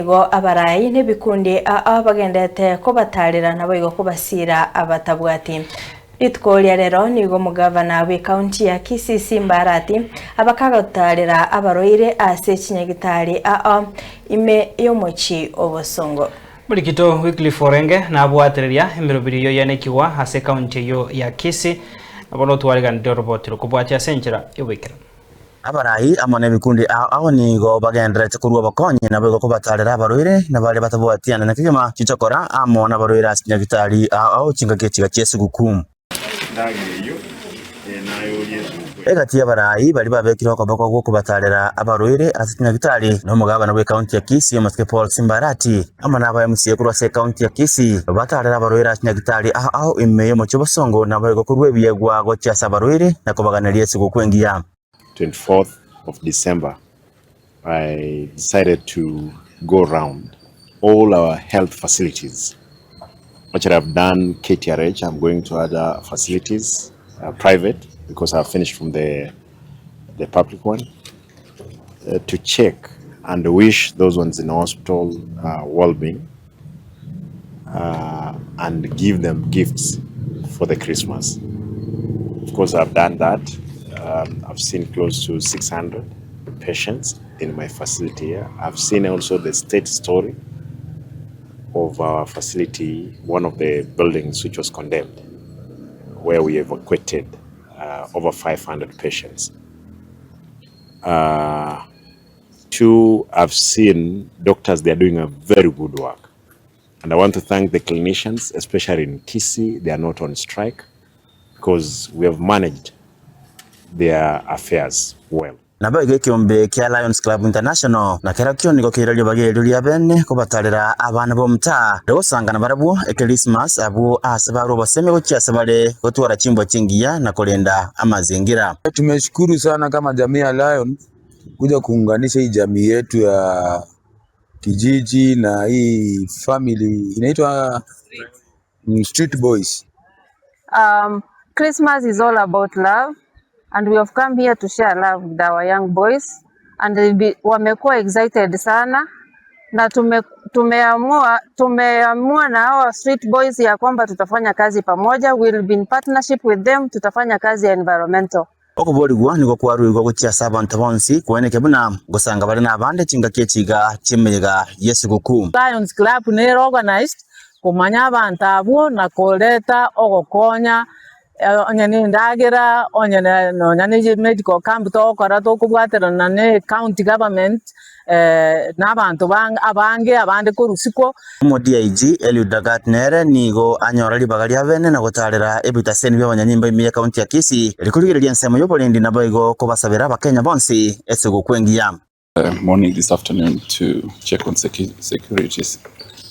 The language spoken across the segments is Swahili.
Go abarai n'ebikundi abagendete ko batarira nabo igo kubasira abatabwati itkolia rero nigo mugavana we county ya Kisii Mbarati abakagatarira abaroire ase kinyagitari ime yomochi obosongo Mulikito Wycliffe Orenge na abwatereria emirobiriyo yanekiwa ase county yo ya Kisii abono twariganira robot rukubwatia senchera iwikira abarai amane bikundi aho nigo bagendrete kurwa bakonye nabo ko batarira abaroire nabali batabwatiana nakigema kichokora amo nabaroire asinyagitari aho kingakekiga Yesu gukumu egati abarai bali babekira ko bako kubatarira abaroire asinyagitari no mugabana we county ya Kisii Mosque Paul Simbarati amana aba MC kurwa se county ya Kisii batarira abaroire asinyagitari aho imeyo mu kibosongo nabo kurwe biyegwa go cyasa abaroire nakobaganira Yesu gukwengiya 24th of December, I decided to go around all our health facilities. Which I've done KTRH, I'm going to other facilities, private, because I've finished from the public one, to check and wish those ones in hospital well-being and give them gifts for the Christmas. Of course, I've done that. I've seen close to 600 patients in my facility here. I've seen also the state story of our facility, one of the buildings which was condemned, where we evacuated over 500 patients. Two, I've seen doctors, they're doing a very good work. And I want to thank the clinicians, especially in Kisii, they are not on strike, because we have managed their affairs well. Nabo igekiombe kia Lions Club International na kera kyo niko kirali bagerulia bene ko batarira abana bo mta do sangana barabu Christmas abu asabaro baseme ko cyasabale ko twara chimbo chingia na kolenda amazingira. Tumeshukuru sana kama jamii ya Lion kuja kuunganisha hii jamii yetu ya kijiji na hii family inaitwa Street Boys. Christmas is all about love. And we have come here to share love with our young boys, and wamekuwa excited sana na tumeamua na hawa street boys ya kwamba tutafanya kazi pamoja. We'll be in partnership with them, tutafanya kazi ya environmental. Okuboligwa niko kwaruirwa gukia abantu bonsi kueneke buna gusanga bari nabande kingakekiga kimega Yesu gukumu. Lions Club ne organized kumanya abantu abo na koleta ogokonya onyane ndagira onyane no nyane medical camp to kora to kubwatera na county government n'abantu abange abande ko rusiko mu DIG Eliud Dagatnere nigo anyora libagari abene na gutarira ebitaseni by'abanyanyimba imiye county ya Kisii rikurigireria nsemo y'obolendi nabo igo ko basabira abakenya bonsi ese gukwengiya morning this afternoon to check on security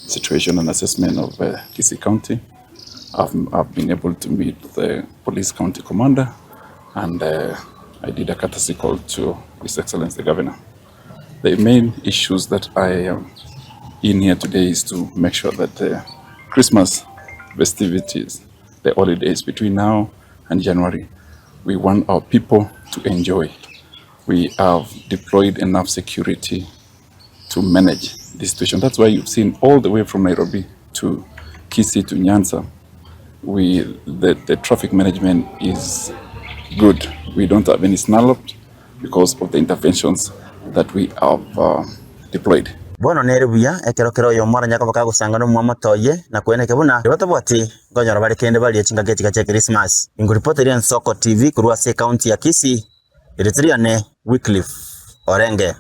situation and assessment of Kisii County. I've been able to meet the police county commander, and I did a courtesy call to His Excellency the Governor. The main issues that I am in here today is to make sure that the Christmas festivities, the holidays between now and January, we want our people to enjoy. We have deployed enough security to manage this situation. That's why you've seen all the way from Nairobi to Kisii to Nyanza. The traffic management is good. We don't have any snarl because of the interventions that we have deployed. Bono nerubuya ekero yo mara nyaka bakagusanga no mwamatoye na kueneke buna batabwati ngonyora bali kende bali ekingageti ka Christmas. Inguripoteri Soko TV kurwa se county ya Kisii. Eritrea ne Wycliffe Orenge.